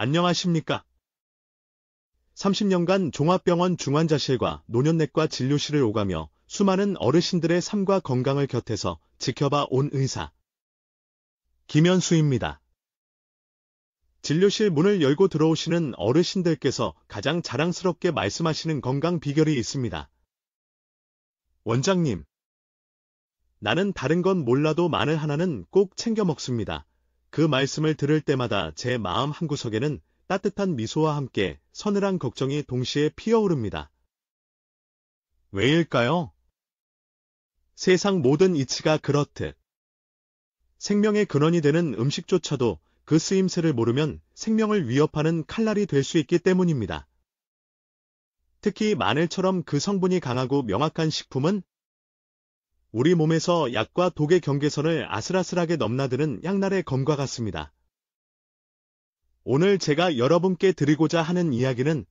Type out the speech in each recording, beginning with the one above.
안녕하십니까? 30년간 종합병원 중환자실과 노년내과 진료실을 오가며 수많은 어르신들의 삶과 건강을 곁에서 지켜봐 온 의사 김현수입니다. 진료실 문을 열고 들어오시는 어르신들께서 가장 자랑스럽게 말씀하시는 건강 비결이 있습니다. 원장님, 나는 다른 건 몰라도 마늘 하나는 꼭 챙겨 먹습니다. 그 말씀을 들을 때마다 제 마음 한구석에는 따뜻한 미소와 함께 서늘한 걱정이 동시에 피어오릅니다. 왜일까요? 세상 모든 이치가 그렇듯 생명의 근원이 되는 음식조차도 그 쓰임새를 모르면 생명을 위협하는 칼날이 될 수 있기 때문입니다. 특히 마늘처럼 그 성분이 강하고 명확한 식품은 우리 몸에서 약과 독의 경계선을 아슬아슬하게 넘나드는 양날의 검과 같습니다. 오늘 제가 여러분께 드리고자 하는 이야기는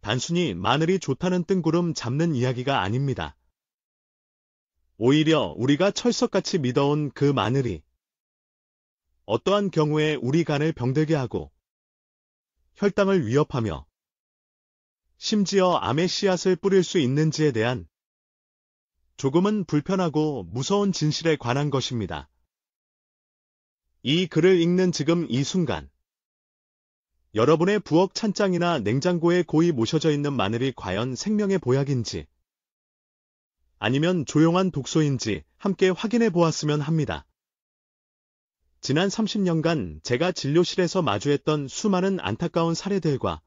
단순히 마늘이 좋다는 뜬구름 잡는 이야기가 아닙니다. 오히려 우리가 철석같이 믿어온 그 마늘이 어떠한 경우에 우리 간을 병들게 하고 혈당을 위협하며 심지어 암의 씨앗을 뿌릴 수 있는지에 대한 조금은 불편하고 무서운 진실에 관한 것입니다. 이 글을 읽는 지금 이 순간, 여러분의 부엌 찬장이나 냉장고에 고이 모셔져 있는 마늘이 과연 생명의 보약인지, 아니면 조용한 독소인지 함께 확인해 보았으면 합니다. 지난 30년간 제가 진료실에서 마주했던 수많은 안타까운 사례들과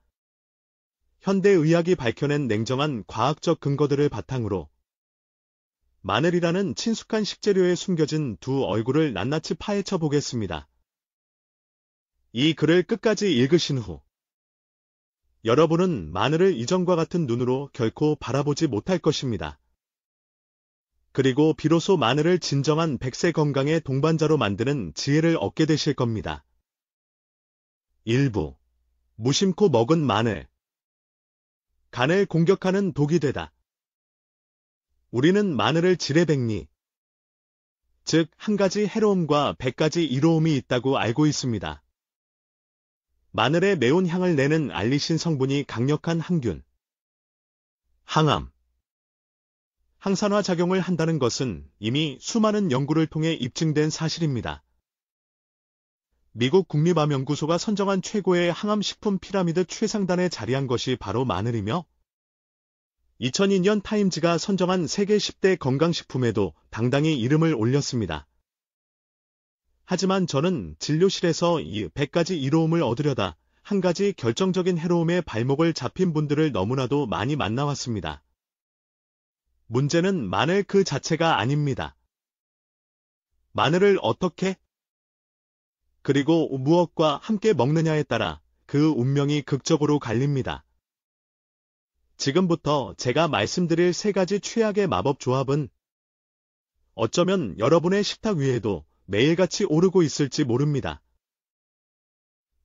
현대의학이 밝혀낸 냉정한 과학적 근거들을 바탕으로 마늘이라는 친숙한 식재료에 숨겨진 두 얼굴을 낱낱이 파헤쳐 보겠습니다. 이 글을 끝까지 읽으신 후 여러분은 마늘을 이전과 같은 눈으로 결코 바라보지 못할 것입니다. 그리고 비로소 마늘을 진정한 100세 건강의 동반자로 만드는 지혜를 얻게 되실 겁니다. 일부 무심코 먹은 마늘 간을 공격하는 독이 되다. 우리는 마늘을 지레백리, 즉 한 가지 해로움과 100가지 이로움이 있다고 알고 있습니다. 마늘의 매운 향을 내는 알리신 성분이 강력한 항균, 항암, 항산화 작용을 한다는 것은 이미 수많은 연구를 통해 입증된 사실입니다. 미국 국립암연구소가 선정한 최고의 항암식품 피라미드 최상단에 자리한 것이 바로 마늘이며 2002년 타임즈가 선정한 세계 10대 건강식품에도 당당히 이름을 올렸습니다. 하지만 저는 진료실에서 이 100가지 이로움을 얻으려다 한 가지 결정적인 해로움에 발목을 잡힌 분들을 너무나도 많이 만나왔습니다. 문제는 마늘 그 자체가 아닙니다. 마늘을 어떻게 그리고 무엇과 함께 먹느냐에 따라 그 운명이 극적으로 갈립니다. 지금부터 제가 말씀드릴 세 가지 최악의 마법 조합은 어쩌면 여러분의 식탁 위에도 매일같이 오르고 있을지 모릅니다.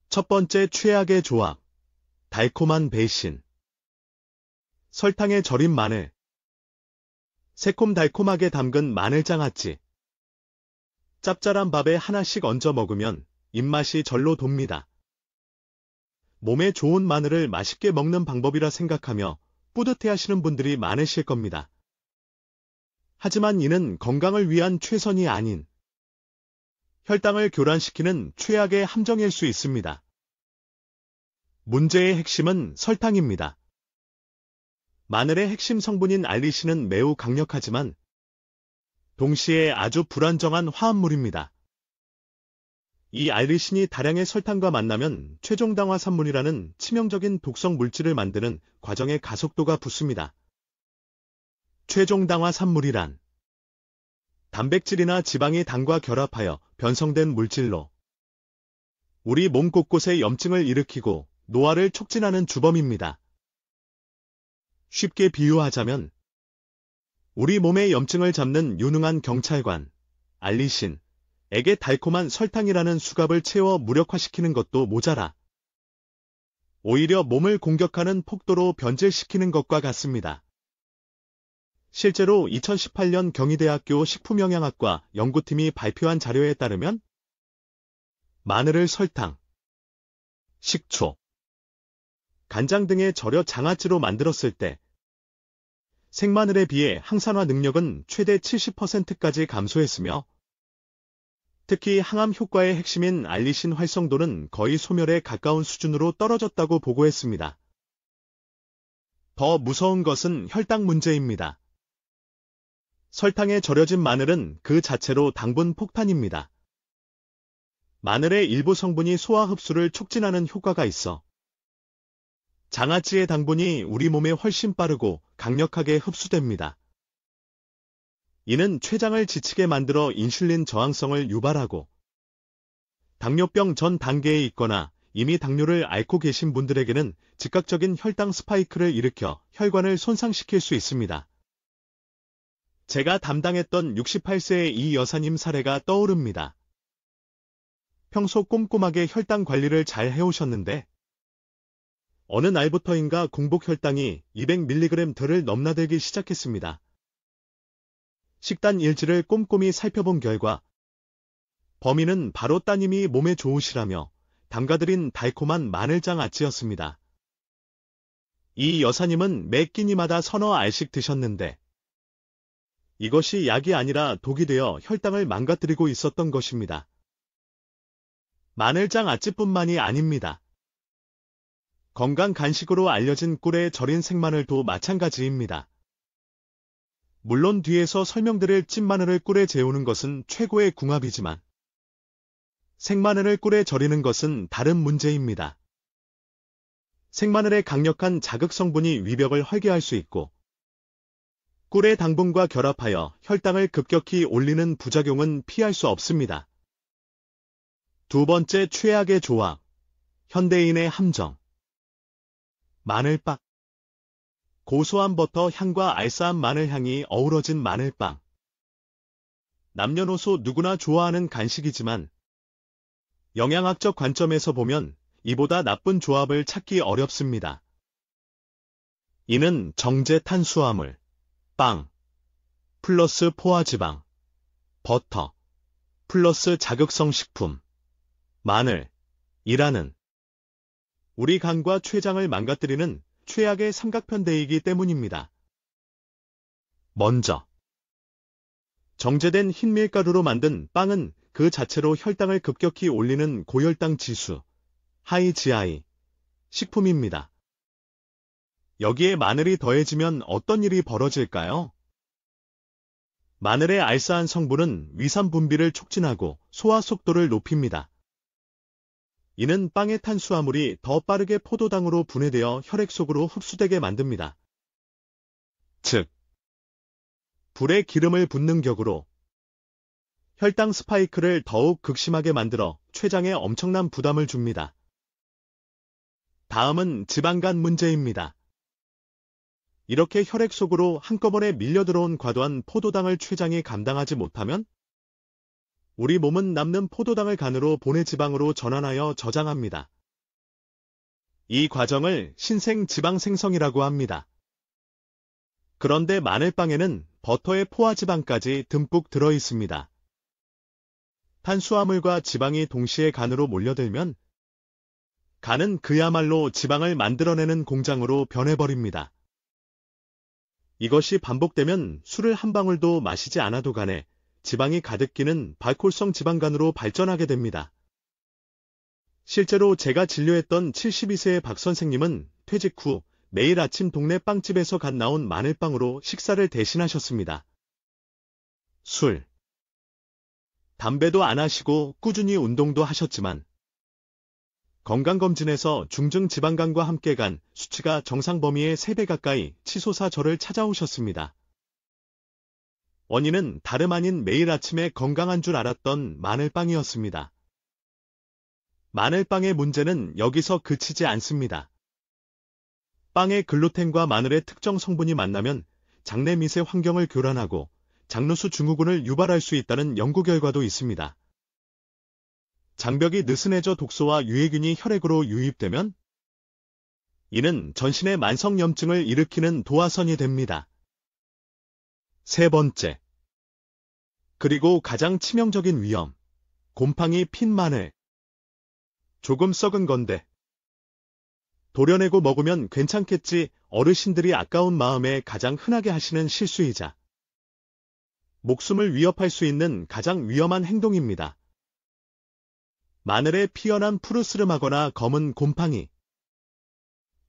첫 번째 최악의 조합, 달콤한 배신. 설탕에 절인 마늘, 새콤달콤하게 담근 마늘장아찌. 짭짤한 밥에 하나씩 얹어 먹으면 입맛이 절로 돕니다. 몸에 좋은 마늘을 맛있게 먹는 방법이라 생각하며 뿌듯해하시는 분들이 많으실 겁니다. 하지만 이는 건강을 위한 최선이 아닌 혈당을 교란시키는 최악의 함정일 수 있습니다. 문제의 핵심은 설탕입니다. 마늘의 핵심 성분인 알리신은 매우 강력하지만 동시에 아주 불안정한 화합물입니다. 이 알리신이 다량의 설탕과 만나면 최종당화산물이라는 치명적인 독성 물질을 만드는 과정에 가속도가 붙습니다. 최종당화산물이란 단백질이나 지방이 당과 결합하여 변성된 물질로 우리 몸 곳곳에 염증을 일으키고 노화를 촉진하는 주범입니다. 쉽게 비유하자면 우리 몸의 염증을 잡는 유능한 경찰관, 알리신, 에게 달콤한 설탕이라는 수갑을 채워 무력화시키는 것도 모자라 오히려 몸을 공격하는 폭도로 변질시키는 것과 같습니다. 실제로 2018년 경희대학교 식품영양학과 연구팀이 발표한 자료에 따르면 마늘을 설탕, 식초, 간장 등에 절여 장아찌로 만들었을 때 생마늘에 비해 항산화 능력은 최대 70%까지 감소했으며 특히 항암 효과의 핵심인 알리신 활성도는 거의 소멸에 가까운 수준으로 떨어졌다고 보고했습니다. 더 무서운 것은 혈당 문제입니다. 설탕에 절여진 마늘은 그 자체로 당분 폭탄입니다. 마늘의 일부 성분이 소화 흡수를 촉진하는 효과가 있어 장아찌의 당분이 우리 몸에 훨씬 빠르고 강력하게 흡수됩니다. 이는 췌장을 지치게 만들어 인슐린 저항성을 유발하고 당뇨병 전 단계에 있거나 이미 당뇨를 앓고 계신 분들에게는 즉각적인 혈당 스파이크를 일으켜 혈관을 손상시킬 수 있습니다. 제가 담당했던 68세의 이 여사님 사례가 떠오릅니다. 평소 꼼꼼하게 혈당 관리를 잘 해오셨는데 어느 날부터인가 공복 혈당이 200mg를 넘나들기 시작했습니다. 식단 일지를 꼼꼼히 살펴본 결과 범인은 바로 따님이 몸에 좋으시라며 담가드린 달콤한 마늘장아찌였습니다. 이 여사님은 매 끼니마다 서너 알씩 드셨는데 이것이 약이 아니라 독이 되어 혈당을 망가뜨리고 있었던 것입니다. 마늘장아찌뿐만이 아닙니다. 건강 간식으로 알려진 꿀에 절인 생마늘도 마찬가지입니다. 물론 뒤에서 설명드릴 찐마늘을 꿀에 재우는 것은 최고의 궁합이지만 생마늘을 꿀에 절이는 것은 다른 문제입니다. 생마늘의 강력한 자극 성분이 위벽을 헐게할 수 있고 꿀의 당분과 결합하여 혈당을 급격히 올리는 부작용은 피할 수 없습니다. 두 번째 최악의 조합, 현대인의 함정. 마늘빵. 고소한 버터 향과 알싸한 마늘 향이 어우러진 마늘빵. 남녀노소 누구나 좋아하는 간식이지만 영양학적 관점에서 보면 이보다 나쁜 조합을 찾기 어렵습니다. 이는 정제 탄수화물, 빵, 플러스 포화지방, 버터, 플러스 자극성 식품, 마늘이라는 우리 간과 췌장을 망가뜨리는 최악의 삼각편대이기 때문입니다. 먼저, 정제된 흰밀가루로 만든 빵은 그 자체로 혈당을 급격히 올리는 고혈당 지수, 하이 GI, 식품입니다. 여기에 마늘이 더해지면 어떤 일이 벌어질까요? 마늘의 알싸한 성분은 위산 분비를 촉진하고 소화 속도를 높입니다. 이는 빵의 탄수화물이 더 빠르게 포도당으로 분해되어 혈액 속으로 흡수되게 만듭니다. 즉, 불에 기름을 붓는 격으로 혈당 스파이크를 더욱 극심하게 만들어 췌장에 엄청난 부담을 줍니다. 다음은 지방간 문제입니다. 이렇게 혈액 속으로 한꺼번에 밀려들어온 과도한 포도당을 췌장이 감당하지 못하면 우리 몸은 남는 포도당을 간으로 보내 지방으로 전환하여 저장합니다. 이 과정을 신생 지방 생성이라고 합니다. 그런데 마늘빵에는 버터의 포화지방까지 듬뿍 들어 있습니다. 탄수화물과 지방이 동시에 간으로 몰려들면 간은 그야말로 지방을 만들어내는 공장으로 변해버립니다. 이것이 반복되면 술을 한 방울도 마시지 않아도 간에 지방이 가득 끼는 발콜성 지방간으로 발전하게 됩니다. 실제로 제가 진료했던 72세의 박 선생님은 퇴직 후 매일 아침 동네 빵집에서 갓 나온 마늘빵으로 식사를 대신하셨습니다. 술, 담배도 안 하시고 꾸준히 운동도 하셨지만 건강검진에서 중증 지방간과 함께 간 수치가 정상 범위의 3배 가까이 치솟아 저를 찾아오셨습니다. 원인은 다름 아닌 매일 아침에 건강한 줄 알았던 마늘빵이었습니다. 마늘빵의 문제는 여기서 그치지 않습니다. 빵의 글루텐과 마늘의 특정 성분이 만나면 장내 미세 환경을 교란하고 장누수 증후군을 유발할 수 있다는 연구 결과도 있습니다. 장벽이 느슨해져 독소와 유해균이 혈액으로 유입되면 이는 전신의 만성염증을 일으키는 도화선이 됩니다. 세 번째, 그리고 가장 치명적인 위험, 곰팡이 핀 마늘. 조금 썩은 건데 도려내고 먹으면 괜찮겠지. 어르신들이 아까운 마음에 가장 흔하게 하시는 실수이자 목숨을 위협할 수 있는 가장 위험한 행동입니다. 마늘에 피어난 푸르스름하거나 검은 곰팡이.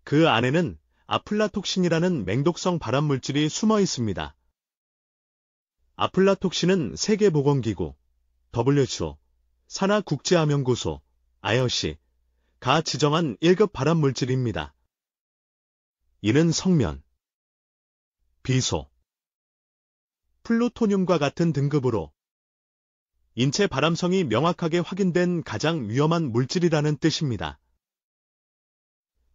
그 안에는 아플라톡신이라는 맹독성 발암물질이 숨어 있습니다. 아플라톡신은 세계보건기구, WHO, 산하국제암연구소, IOC가 지정한 1급 발암물질입니다. 이는 성면, 비소, 플루토늄과 같은 등급으로 인체 발암성이 명확하게 확인된 가장 위험한 물질이라는 뜻입니다.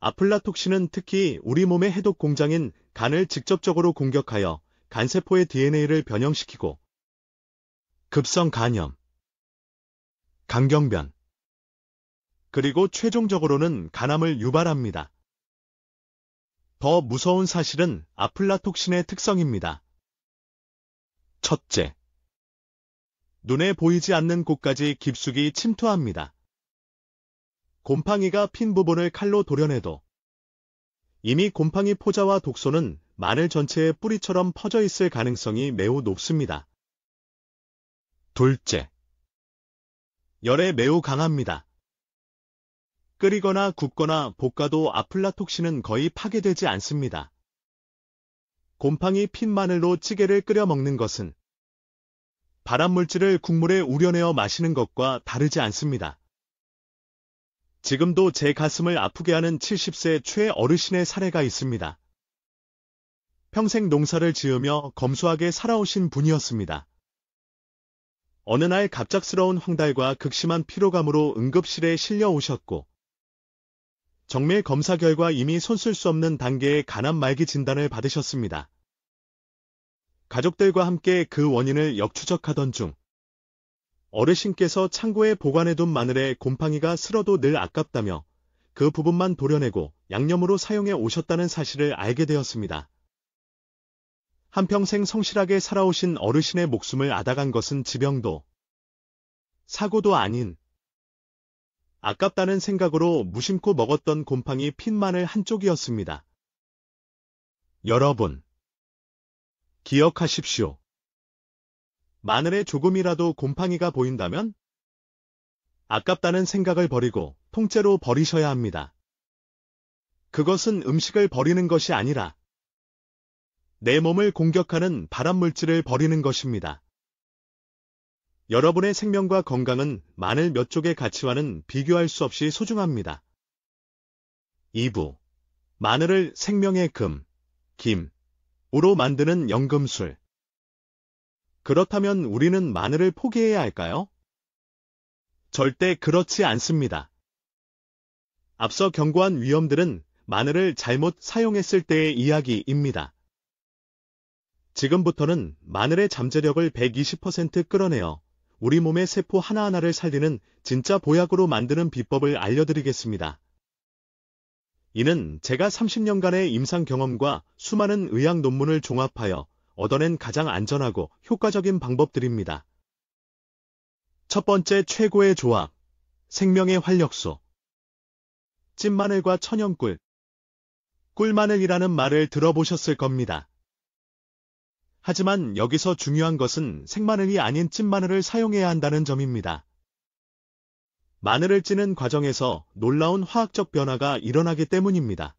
아플라톡신은 특히 우리 몸의 해독 공장인 간을 직접적으로 공격하여 간세포의 DNA를 변형시키고 급성 간염, 강경변, 그리고 최종적으로는 간암을 유발합니다. 더 무서운 사실은 아플라톡신의 특성입니다. 첫째, 눈에 보이지 않는 곳까지 깊숙이 침투합니다. 곰팡이가 핀 부분을 칼로 도려내도 이미 곰팡이 포자와 독소는 마늘 전체에 뿌리처럼 퍼져 있을 가능성이 매우 높습니다. 둘째, 열에 매우 강합니다. 끓이거나 굽거나 볶아도 아플라톡신은 거의 파괴되지 않습니다. 곰팡이 핀 마늘로 찌개를 끓여 먹는 것은 발암물질을 국물에 우려내어 마시는 것과 다르지 않습니다. 지금도 제 가슴을 아프게 하는 70세 최어르신의 사례가 있습니다. 평생 농사를 지으며 검소하게 살아오신 분이었습니다. 어느 날 갑작스러운 황달과 극심한 피로감으로 응급실에 실려 오셨고 정밀 검사 결과 이미 손쓸 수 없는 단계의 간암 말기 진단을 받으셨습니다. 가족들과 함께 그 원인을 역추적하던 중 어르신께서 창고에 보관해둔 마늘에 곰팡이가 슬어도 늘 아깝다며 그 부분만 도려내고 양념으로 사용해 오셨다는 사실을 알게 되었습니다. 한평생 성실하게 살아오신 어르신의 목숨을 앗아간 것은 지병도 사고도 아닌 아깝다는 생각으로 무심코 먹었던 곰팡이 핀 마늘 한쪽이었습니다. 여러분, 기억하십시오. 마늘에 조금이라도 곰팡이가 보인다면 아깝다는 생각을 버리고 통째로 버리셔야 합니다. 그것은 음식을 버리는 것이 아니라 내 몸을 공격하는 발암물질을 버리는 것입니다. 여러분의 생명과 건강은 마늘 몇 쪽의 가치와는 비교할 수 없이 소중합니다. 2부. 마늘을 생명의 금, 김으로 만드는 연금술. 그렇다면 우리는 마늘을 포기해야 할까요? 절대 그렇지 않습니다. 앞서 경고한 위험들은 마늘을 잘못 사용했을 때의 이야기입니다. 지금부터는 마늘의 잠재력을 120% 끌어내어 우리 몸의 세포 하나하나를 살리는 진짜 보약으로 만드는 비법을 알려드리겠습니다. 이는 제가 30년간의 임상 경험과 수많은 의학 논문을 종합하여 얻어낸 가장 안전하고 효과적인 방법들입니다. 첫 번째, 최고의 조합, 생명의 활력소. 찐마늘과 천연꿀, 꿀마늘이라는 말을 들어보셨을 겁니다. 하지만 여기서 중요한 것은 생마늘이 아닌 찐마늘을 사용해야 한다는 점입니다. 마늘을 찌는 과정에서 놀라운 화학적 변화가 일어나기 때문입니다.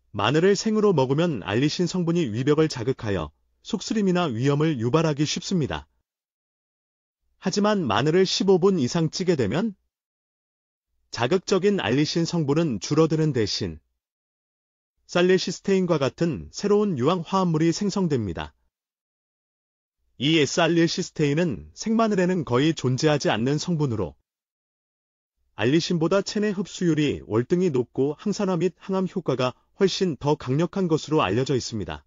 마늘을 생으로 먹으면 알리신 성분이 위벽을 자극하여 속쓰림이나 위염을 유발하기 쉽습니다. 하지만 마늘을 15분 이상 찌게 되면 자극적인 알리신 성분은 줄어드는 대신 살레시스테인과 같은 새로운 유황 화합물이 생성됩니다. 이 S알릴시스테인은 생마늘에는 거의 존재하지 않는 성분으로 알리신보다 체내 흡수율이 월등히 높고 항산화 및 항암 효과가 훨씬 더 강력한 것으로 알려져 있습니다.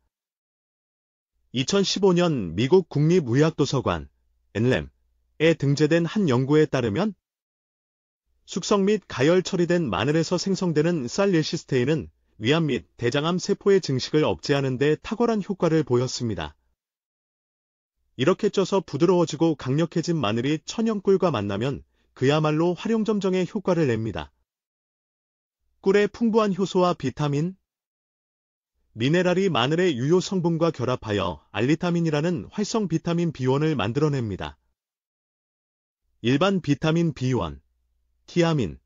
2015년 미국 국립의학도서관 NLM에 등재된 한 연구에 따르면 숙성 및 가열 처리된 마늘에서 생성되는 살릴시스테인은 위암 및 대장암 세포의 증식을 억제하는 데 탁월한 효과를 보였습니다. 이렇게 쪄서 부드러워지고 강력해진 마늘이 천연꿀과 만나면 그야말로 활용점정의 효과를 냅니다. 꿀의 풍부한 효소와 비타민, 미네랄이 마늘의 유효 성분과 결합하여 알리타민이라는 활성 비타민 B1을 만들어냅니다. 일반 비타민 B1, 티아민,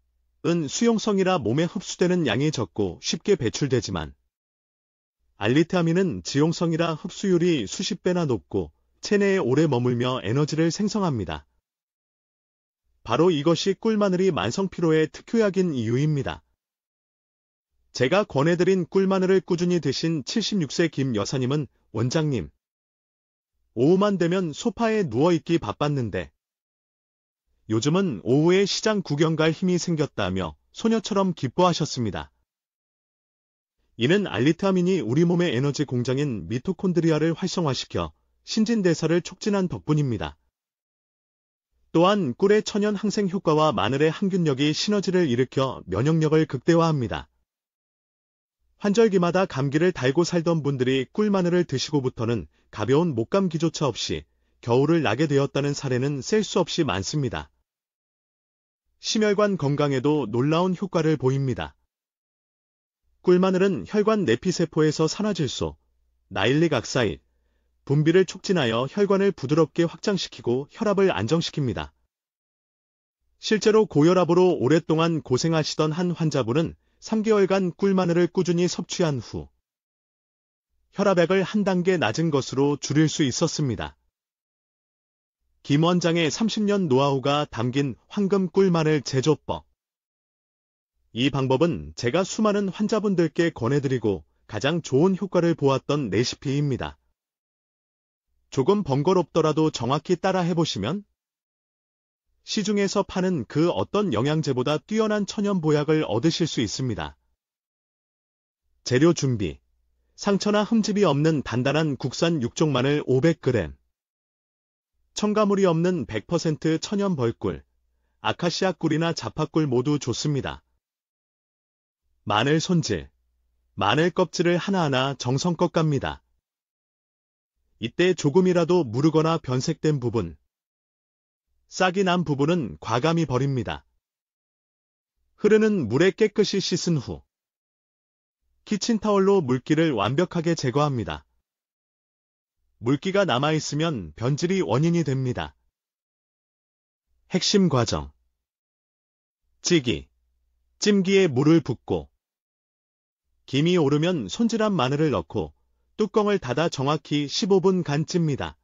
은 수용성이라 몸에 흡수되는 양이 적고 쉽게 배출되지만 알리타민은 지용성이라 흡수율이 수십 배나 높고 체내에 오래 머물며 에너지를 생성합니다. 바로 이것이 꿀마늘이 만성피로의 특효약인 이유입니다. 제가 권해드린 꿀마늘을 꾸준히 드신 76세 김 여사님은 원장님, 오후만 되면 소파에 누워있기 바빴는데 요즘은 오후에 시장 구경 갈 힘이 생겼다며 소녀처럼 기뻐하셨습니다. 이는 알리타민이 우리 몸의 에너지 공장인 미토콘드리아를 활성화시켜 신진대사를 촉진한 덕분입니다. 또한 꿀의 천연 항생 효과와 마늘의 항균력이 시너지를 일으켜 면역력을 극대화합니다. 환절기마다 감기를 달고 살던 분들이 꿀마늘을 드시고부터는 가벼운 목감기조차 없이 겨울을 나게 되었다는 사례는 셀 수 없이 많습니다. 심혈관 건강에도 놀라운 효과를 보입니다. 꿀마늘은 혈관 내피세포에서 산화질소, 나일릭 악사일, 분비를 촉진하여 혈관을 부드럽게 확장시키고 혈압을 안정시킵니다. 실제로 고혈압으로 오랫동안 고생하시던 한 환자분은 3개월간 꿀마늘을 꾸준히 섭취한 후 혈압액을 한 단계 낮은 것으로 줄일 수 있었습니다. 김 원장의 30년 노하우가 담긴 황금 꿀마늘 제조법. 이 방법은 제가 수많은 환자분들께 권해드리고 가장 좋은 효과를 보았던 레시피입니다. 조금 번거롭더라도 정확히 따라 해보시면 시중에서 파는 그 어떤 영양제보다 뛰어난 천연보약을 얻으실 수 있습니다. 재료 준비. 상처나 흠집이 없는 단단한 국산 육종마늘 500g, 첨가물이 없는 100% 천연 벌꿀, 아카시아 꿀이나 자파꿀 모두 좋습니다. 마늘 손질. 마늘 껍질을 하나하나 정성껏 깝니다. 이때 조금이라도 무르거나 변색된 부분, 싹이 난 부분은 과감히 버립니다. 흐르는 물에 깨끗이 씻은 후 키친타월로 물기를 완벽하게 제거합니다. 물기가 남아있으면 변질이 원인이 됩니다. 핵심 과정. 찌기. 찜기에 물을 붓고 김이 오르면 손질한 마늘을 넣고 뚜껑을 닫아 정확히 15분 간 찝니다.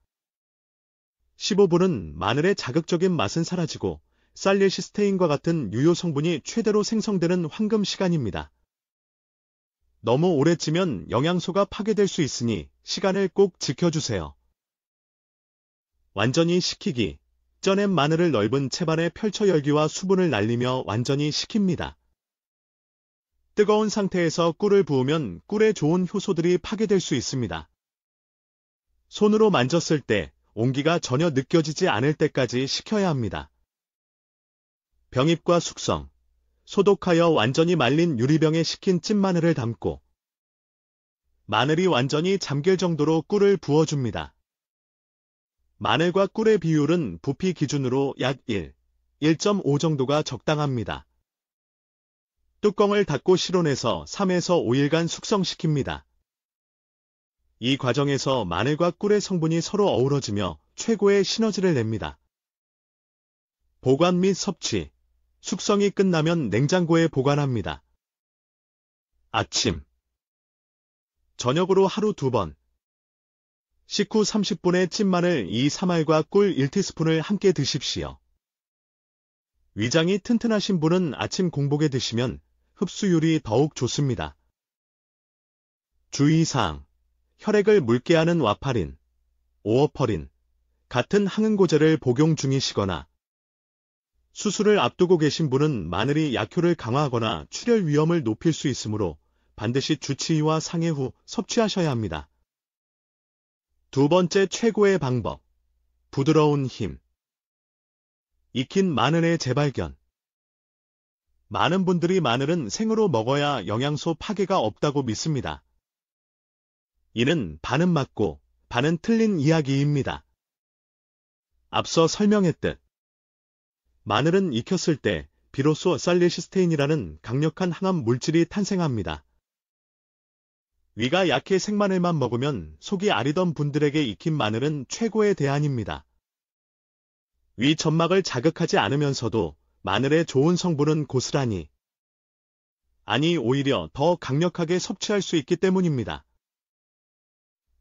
15분은 마늘의 자극적인 맛은 사라지고 살리시스테인과 같은 유효 성분이 최대로 생성되는 황금 시간입니다. 너무 오래 찌면 영양소가 파괴될 수 있으니 시간을 꼭 지켜주세요. 완전히 식히기. 쪄낸 마늘을 넓은 채반에 펼쳐 열기와 수분을 날리며 완전히 식힙니다. 뜨거운 상태에서 꿀을 부으면 꿀에 좋은 효소들이 파괴될 수 있습니다. 손으로 만졌을 때 온기가 전혀 느껴지지 않을 때까지 식혀야 합니다. 병입과 숙성. 소독하여 완전히 말린 유리병에 식힌 찐마늘을 담고 마늘이 완전히 잠길 정도로 꿀을 부어줍니다. 마늘과 꿀의 비율은 부피 기준으로 약 1.5 정도가 적당합니다. 뚜껑을 닫고 실온에서 3에서 5일간 숙성시킵니다. 이 과정에서 마늘과 꿀의 성분이 서로 어우러지며 최고의 시너지를 냅니다. 보관 및 섭취. 숙성이 끝나면 냉장고에 보관합니다. 아침. 저녁으로 하루 2번. 식후 30분에 찐마늘 2-3알과 꿀 1티스푼을 함께 드십시오. 위장이 튼튼하신 분은 아침 공복에 드시면 흡수율이 더욱 좋습니다. 주의사항. 혈액을 묽게 하는 와파린, 오어퍼린 같은 항응고제를 복용 중이시거나 수술을 앞두고 계신 분은 마늘이 약효를 강화하거나 출혈 위험을 높일 수 있으므로 반드시 주치의와 상해 후 섭취하셔야 합니다. 두 번째 최고의 방법. 부드러운 힘. 익힌 마늘의 재발견. 많은 분들이 마늘은 생으로 먹어야 영양소 파괴가 없다고 믿습니다. 이는 반은 맞고 반은 틀린 이야기입니다. 앞서 설명했듯 마늘은 익혔을 때 비로소 살리시스테인이라는 강력한 항암 물질이 탄생합니다. 위가 약해 생마늘만 먹으면 속이 아리던 분들에게 익힌 마늘은 최고의 대안입니다. 위 점막을 자극하지 않으면서도 마늘의 좋은 성분은 고스란히, 아니 오히려 더 강력하게 섭취할 수 있기 때문입니다.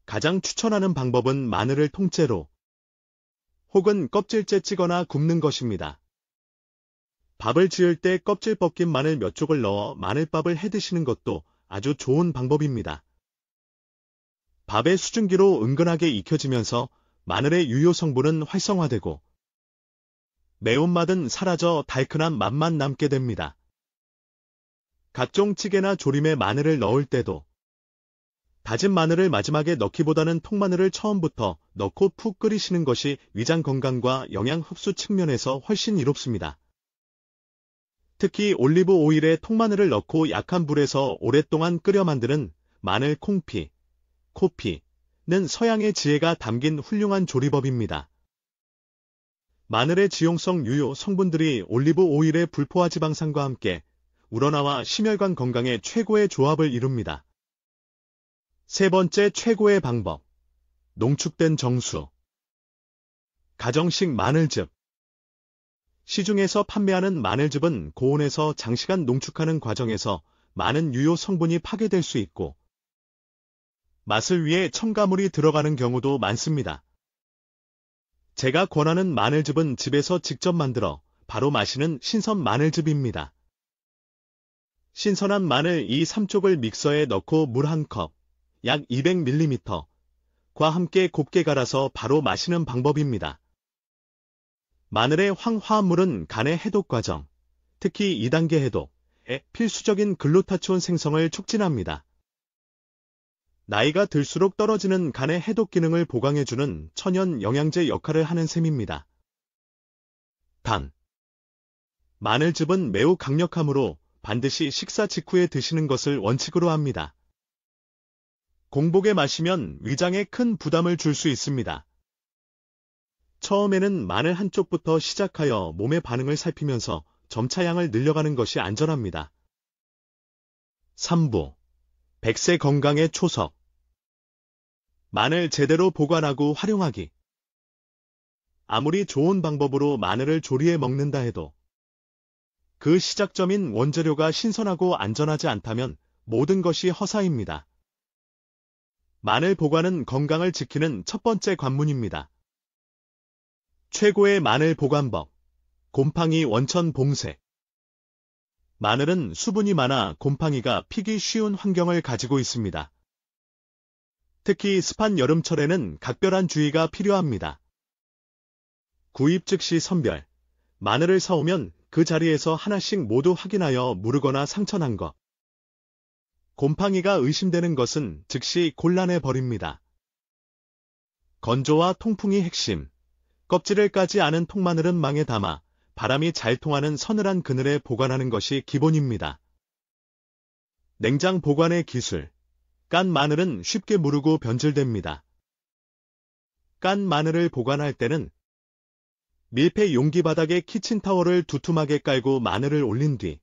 가장 추천하는 방법은 마늘을 통째로 혹은 껍질째 찌거나 굽는 것입니다. 밥을 지을 때 껍질 벗긴 마늘 몇 쪽을 넣어 마늘밥을 해드시는 것도 아주 좋은 방법입니다. 밥의 수증기로 은근하게 익혀지면서 마늘의 유효 성분은 활성화되고 매운맛은 사라져 달큰한 맛만 남게 됩니다. 각종 찌개나 조림에 마늘을 넣을 때도 다진 마늘을 마지막에 넣기보다는 통마늘을 처음부터 넣고 푹 끓이시는 것이 위장 건강과 영양 흡수 측면에서 훨씬 이롭습니다. 특히 올리브 오일에 통마늘을 넣고 약한 불에서 오랫동안 끓여 만드는 마늘 콩피, 코피는 서양의 지혜가 담긴 훌륭한 조리법입니다. 마늘의 지용성 유효 성분들이 올리브 오일의 불포화 지방산과 함께 우러나와 심혈관 건강에 최고의 조합을 이룹니다. 세 번째 최고의 방법, 농축된 정수. 가정식 마늘즙. 시중에서 판매하는 마늘즙은 고온에서 장시간 농축하는 과정에서 많은 유효 성분이 파괴될 수 있고 맛을 위해 첨가물이 들어가는 경우도 많습니다. 제가 권하는 마늘즙은 집에서 직접 만들어 바로 마시는 신선 마늘즙입니다. 신선한 마늘 2~3쪽을 믹서에 넣고 물 1컵, 약 200ml, 과 함께 곱게 갈아서 바로 마시는 방법입니다. 마늘의 황화합물은 간의 해독 과정, 특히 2단계 해독에 필수적인 글루타치온 생성을 촉진합니다. 나이가 들수록 떨어지는 간의 해독 기능을 보강해주는 천연 영양제 역할을 하는 셈입니다. 단, 마늘즙은 매우 강력하므로 반드시 식사 직후에 드시는 것을 원칙으로 합니다. 공복에 마시면 위장에 큰 부담을 줄 수 있습니다. 처음에는 마늘 한쪽부터 시작하여 몸의 반응을 살피면서 점차 양을 늘려가는 것이 안전합니다. 3부. 100세 건강의 초석. 마늘 제대로 보관하고 활용하기. 아무리 좋은 방법으로 마늘을 조리해 먹는다 해도 그 시작점인 원재료가 신선하고 안전하지 않다면 모든 것이 허사입니다. 마늘 보관은 건강을 지키는 첫 번째 관문입니다. 최고의 마늘 보관법. 곰팡이 원천 봉쇄. 마늘은 수분이 많아 곰팡이가 피기 쉬운 환경을 가지고 있습니다. 특히 습한 여름철에는 각별한 주의가 필요합니다. 구입 즉시 선별. 마늘을 사오면 그 자리에서 하나씩 모두 확인하여 무르거나 상처난 것, 곰팡이가 의심되는 것은 즉시 골라내 버립니다. 건조와 통풍이 핵심. 껍질을 까지 않은 통마늘은 망에 담아 바람이 잘 통하는 서늘한 그늘에 보관하는 것이 기본입니다. 냉장 보관의 기술. 깐 마늘은 쉽게 무르고 변질됩니다. 깐 마늘을 보관할 때는 밀폐 용기 바닥에 키친타월을 두툼하게 깔고 마늘을 올린 뒤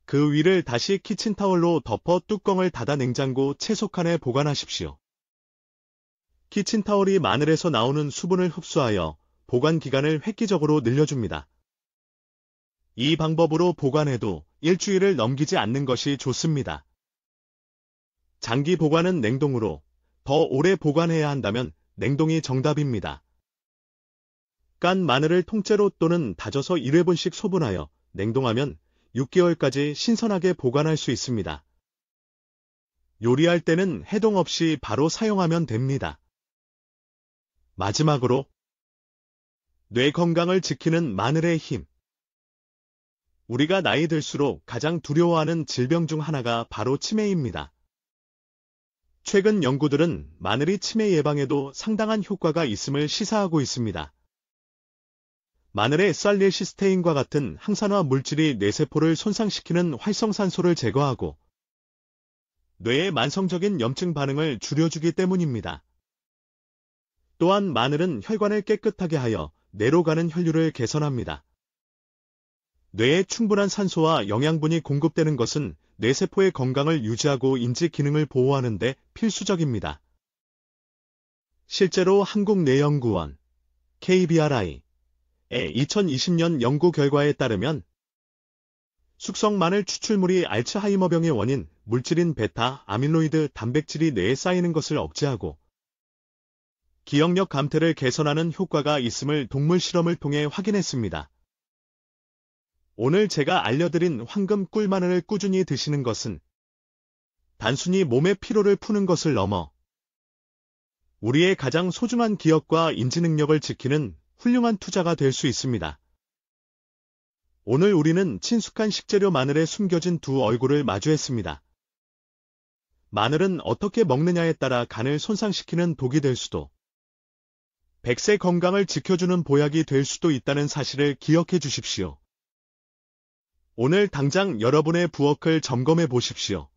그 위를 다시 키친타월로 덮어 뚜껑을 닫아 냉장고 채소칸에 보관하십시오. 키친타월이 마늘에서 나오는 수분을 흡수하여 보관 기간을 획기적으로 늘려줍니다. 이 방법으로 보관해도 일주일을 넘기지 않는 것이 좋습니다. 장기 보관은 냉동으로, 더 오래 보관해야 한다면 냉동이 정답입니다. 깐 마늘을 통째로 또는 다져서 1회분씩 소분하여 냉동하면 6개월까지 신선하게 보관할 수 있습니다. 요리할 때는 해동 없이 바로 사용하면 됩니다. 마지막으로, 뇌 건강을 지키는 마늘의 힘. 우리가 나이 들수록 가장 두려워하는 질병 중 하나가 바로 치매입니다. 최근 연구들은 마늘이 치매 예방에도 상당한 효과가 있음을 시사하고 있습니다. 마늘의 살리시스테인과 같은 항산화 물질이 뇌세포를 손상시키는 활성산소를 제거하고 뇌의 만성적인 염증 반응을 줄여주기 때문입니다. 또한 마늘은 혈관을 깨끗하게 하여 뇌로 가는 혈류를 개선합니다. 뇌에 충분한 산소와 영양분이 공급되는 것은 뇌세포의 건강을 유지하고 인지 기능을 보호하는 데 필수적입니다. 실제로 한국뇌연구원 KBRI의 2020년 연구 결과에 따르면 숙성 마늘 추출물이 알츠하이머병의 원인 물질인 베타 아밀로이드 단백질이 뇌에 쌓이는 것을 억제하고 기억력 감퇴를 개선하는 효과가 있음을 동물 실험을 통해 확인했습니다. 오늘 제가 알려드린 황금 꿀마늘을 꾸준히 드시는 것은 단순히 몸의 피로를 푸는 것을 넘어 우리의 가장 소중한 기억과 인지 능력을 지키는 훌륭한 투자가 될 수 있습니다. 오늘 우리는 친숙한 식재료 마늘에 숨겨진 두 얼굴을 마주했습니다. 마늘은 어떻게 먹느냐에 따라 간을 손상시키는 독이 될 수도, 백세 건강을 지켜주는 보약이 될 수도 있다는 사실을 기억해 주십시오. 오늘 당장 여러분의 부엌을 점검해 보십시오.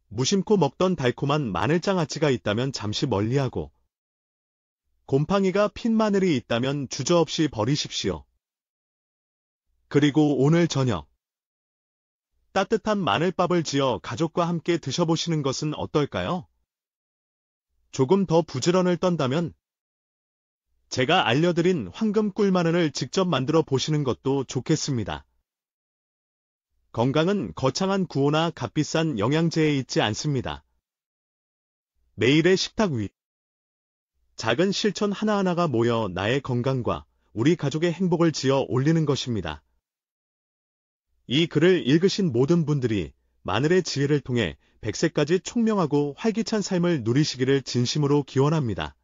무심코 먹던 달콤한 마늘장아찌가 있다면 잠시 멀리하고, 곰팡이가 핀 마늘이 있다면 주저없이 버리십시오. 그리고 오늘 저녁, 따뜻한 마늘밥을 지어 가족과 함께 드셔보시는 것은 어떨까요? 조금 더 부지런을 떤다면 제가 알려드린 황금 꿀마늘을 직접 만들어 보시는 것도 좋겠습니다. 건강은 거창한 구호나 값비싼 영양제에 있지 않습니다. 매일의 식탁 위 작은 실천 하나하나가 모여 나의 건강과 우리 가족의 행복을 지어 올리는 것입니다. 이 글을 읽으신 모든 분들이 마늘의 지혜를 통해 100세까지 총명하고 활기찬 삶을 누리시기를 진심으로 기원합니다.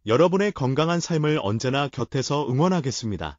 여러분의 건강한 삶을 언제나 곁에서 응원하겠습니다.